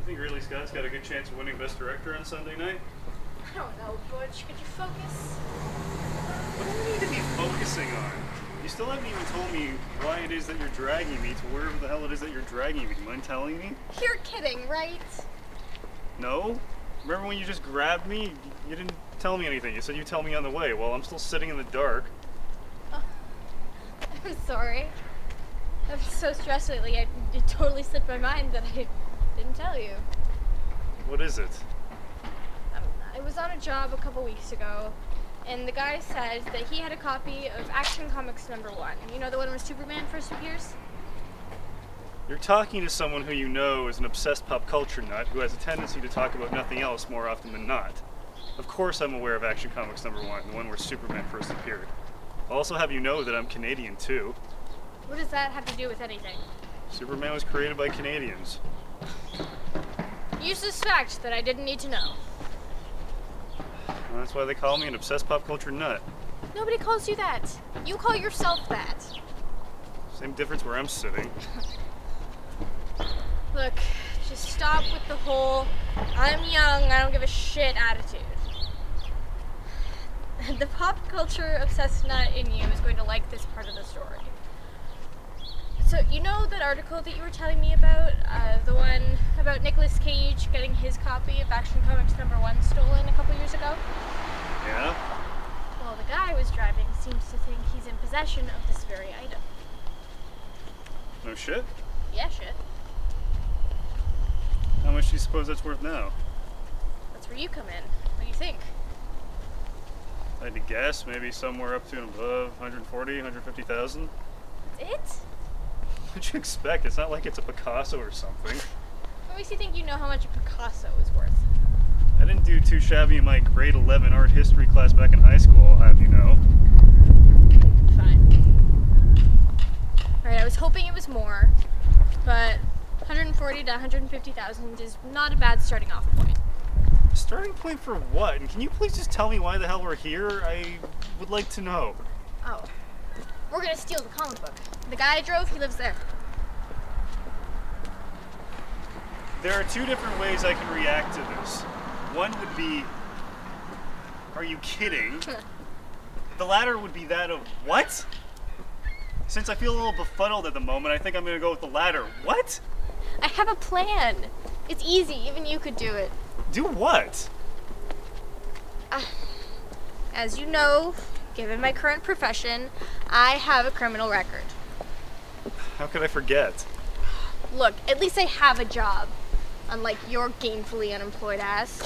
think Ridley Scott's got a good chance of winning Best Director on Sunday night? I don't know, Butch. Could you focus? What do you need to be focusing on? You still haven't even told me why it is that you're dragging me to wherever the hell it is that you're dragging me. Do you mind telling me? You're kidding, right? No? Remember when you just grabbed me? You didn't tell me anything. You said you'd tell me on the way. Well, I'm still sitting in the dark. Oh, I'm sorry. I'm so stressed lately. It totally slipped my mind that I didn't tell you. What is it? I was on a job a couple weeks ago, and the guy said that he had a copy of Action Comics #1. You know, the one where Superman first appears? You're talking to someone who you know is an obsessed pop culture nut who has a tendency to talk about nothing else more often than not. Of course I'm aware of Action Comics #1, the one where Superman first appeared. I'll also have you know that I'm Canadian too. What does that have to do with anything? Superman was created by Canadians. Useless fact that I didn't need to know. Well, that's why they call me an obsessed pop culture nut. Nobody calls you that. You call yourself that. Same difference where I'm sitting. Look, just stop with the whole I'm young, I don't give a shit attitude. The pop culture obsessed nut in you is going to like this part of the story. So, you know that article that you were telling me about? The one about Nicolas Cage getting his copy of Action Comics #1 stolen a couple years ago? Yeah? Well, the guy I was driving seems to think he's in possession of this very item. No shit? Yeah, shit. How much do you suppose that's worth now? That's where you come in. What do you think? I had to guess, maybe somewhere up to and above 140, 150,000. That's it? What'd you expect? It's not like it's a Picasso or something. What makes you think you know how much a Picasso is worth? I didn't do too shabby in my grade 11 art history class back in high school, I'll have you know. Fine. Alright, I was hoping it was more, but 140 to 150,000 is not a bad starting off point. Starting point for what? And can you please just tell me why the hell we're here? I would like to know. Oh. We're gonna steal the comic book. The guy I drove, he lives there. There are two different ways I can react to this. One would be, are you kidding? The latter would be that of, what? Since I feel a little befuddled at the moment, I think I'm gonna go with the latter. What? I have a plan. It's easy, even you could do it. Do what? As you know, given my current profession, I have a criminal record. How could I forget? Look, at least I have a job, unlike your gainfully unemployed ass.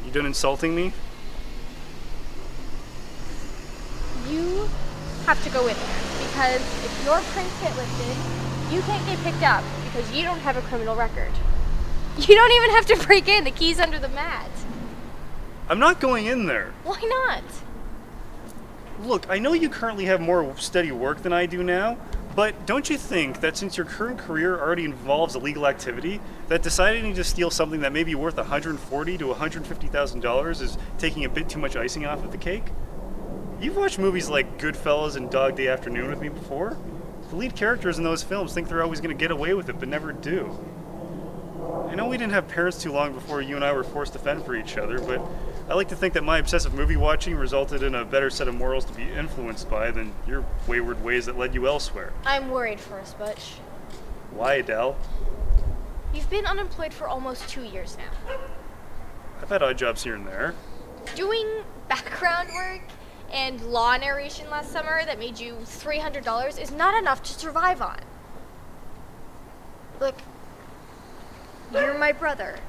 You done insulting me? You have to go in there, because if your prints get lifted, you can't get picked up because you don't have a criminal record. You don't even have to break in. The key's under the mat. I'm not going in there. Why not? Look, I know you currently have more steady work than I do now, but don't you think that since your current career already involves illegal activity, that deciding to steal something that may be worth $140,000 to $150,000 is taking a bit too much icing off of the cake? You've watched movies like Goodfellas and Dog Day Afternoon with me before. The lead characters in those films think they're always going to get away with it, but never do. I know we didn't have parents too long before you and I were forced to fend for each other, but I like to think that my obsessive movie watching resulted in a better set of morals to be influenced by than your wayward ways that led you elsewhere. I'm worried for us, Butch. Why, Adele? You've been unemployed for almost 2 years now. I've had odd jobs here and there. Doing background work and law narration last summer that made you $300 is not enough to survive on. Look, you're my brother,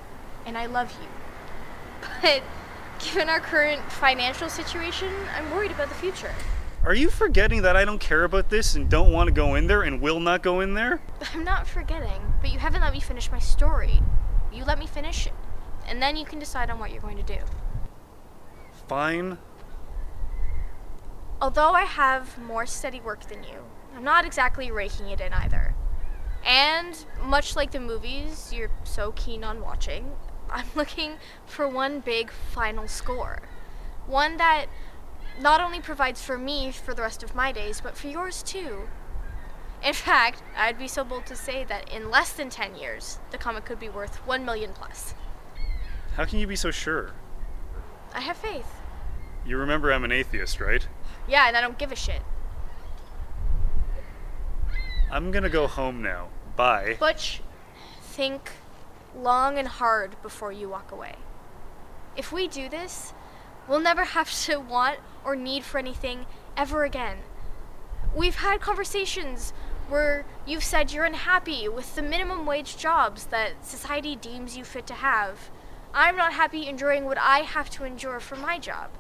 and I love you. But given our current financial situation, I'm worried about the future. Are you forgetting that I don't care about this and don't want to go in there and will not go in there? I'm not forgetting, but you haven't let me finish my story. You let me finish it, and then you can decide on what you're going to do. Fine. Although I have more steady work than you, I'm not exactly raking it in either. And much like the movies you're so keen on watching, I'm looking for one big final score. One that not only provides for me for the rest of my days, but for yours too. In fact, I'd be so bold to say that in less than 10 years, the comic could be worth 1 million plus. How can you be so sure? I have faith. You remember I'm an atheist, right? Yeah, and I don't give a shit. I'm gonna go home now. Bye. Butch, think long and hard before you walk away. If we do this, we'll never have to want or need for anything ever again. We've had conversations where you've said you're unhappy with the minimum wage jobs that society deems you fit to have. I'm not happy enduring what I have to endure for my job.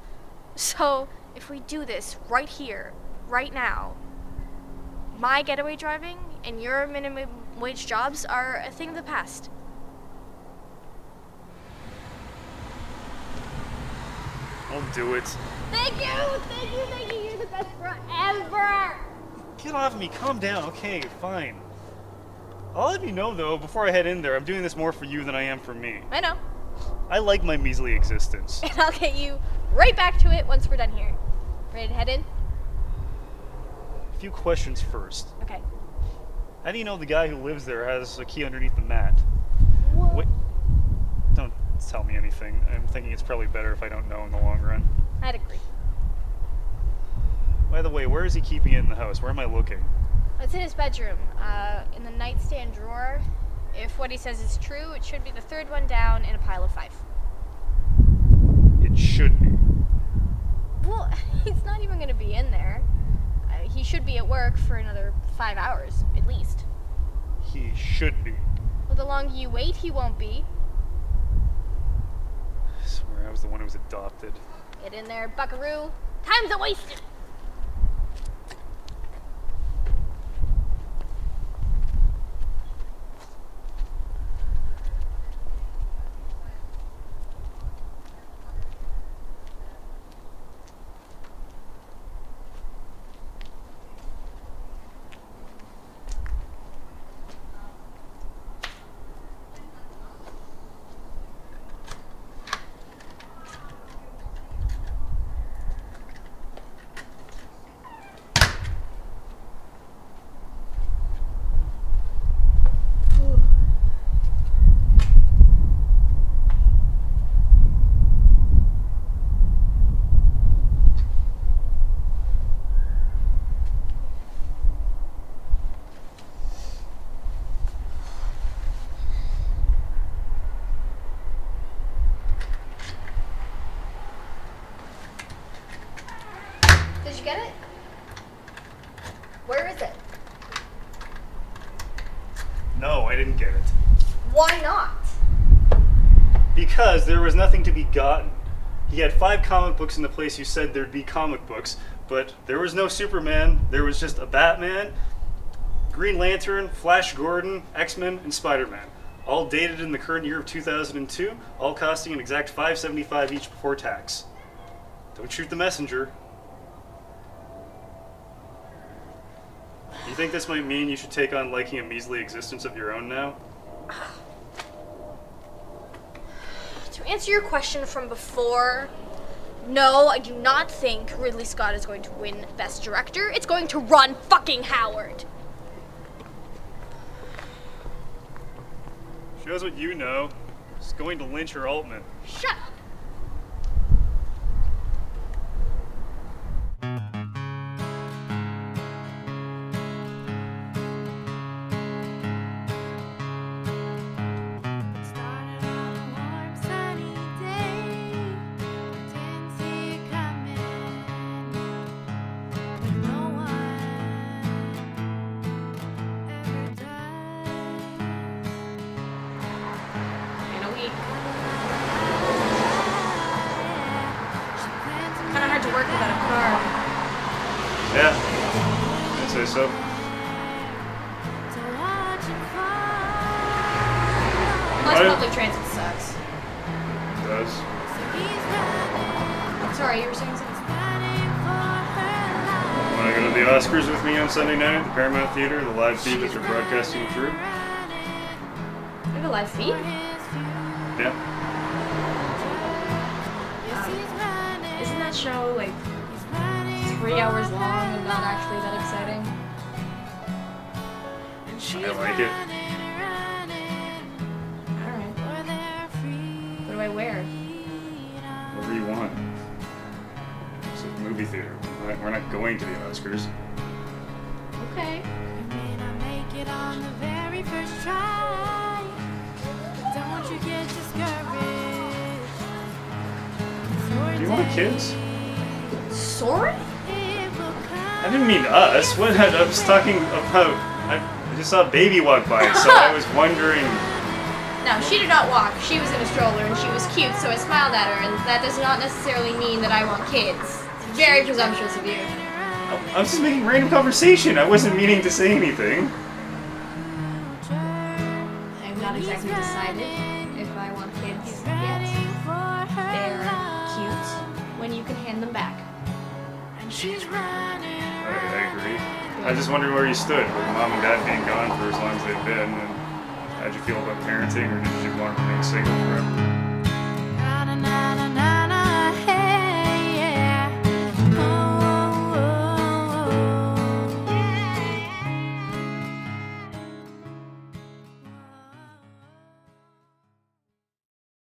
So, if we do this right here, right now, my getaway driving and your minimum wage jobs are a thing of the past. I'll do it. Thank you! You're the best forever! Get off me, calm down, okay, fine. I'll let you know though, before I head in there, I'm doing this more for you than I am for me. I know. I like my measly existence. And I'll get you right back to it once we're done here. Ready to head in? A few questions first. Okay. How do you know the guy who lives there has a key underneath the mat? What? Wait, don't tell me anything. I'm thinking it's probably better if I don't know in the long run. I'd agree. By the way, where is he keeping it in the house? Where am I looking? It's in his bedroom, in the nightstand drawer. If what he says is true, it should be the third one down in a pile of 5. It should be. Well, he's not even going to be in there. He should be at work for another 5 hours, at least. He should be. Well, the longer you wait, he won't be. I swear I was the one who was adopted. Get in there, buckaroo. Time's a wasted. Did you get it? Where is it? No, I didn't get it. Why not? Because there was nothing to be gotten. He had 5 comic books in the place you said there'd be comic books, but there was no Superman, there was just a Batman, Green Lantern, Flash Gordon, X-Men, and Spider-Man. All dated in the current year of 2002, all costing an exact $5.75 each before tax. Don't shoot the messenger. You think this might mean you should take on liking a measly existence of your own now? To answer your question from before, no, I do not think Ridley Scott is going to win Best Director. It's going to Ron fucking Howard. Shows what you know. It's going to Lynch or Altman. Shut up. Kind of hard to work without a car. Yeah, I'd say so. Plus, public transit sucks. It does. Sorry, you were saying something? Want to go to the Oscars with me on Sunday night at the Paramount Theater, the live feed that they're broadcasting through? You have a live feed? Yeah. Isn't that show like 3 hours long and not actually that exciting? I like it. Alright. What do I wear? Whatever you want. It's a movie theater. We're not going to the Oscars. Okay. On the very first try. Don't you get discouraged. Do you want kids? Sorry? I didn't mean us. What? I was talking about. I just saw a baby walk by, so I was wondering. No, she did not walk. She was in a stroller and she was cute, so I smiled at her, and that does not necessarily mean that I want kids. It's very presumptuous of you. I was just making random conversation. I wasn't meaning to say anything. I've not exactly decided if I want kids yet. They're cute when you can hand them back. I agree. I just wondered where you stood with mom and dad being gone for as long as they've been. And how'd you feel about parenting, or did you want to remain single forever?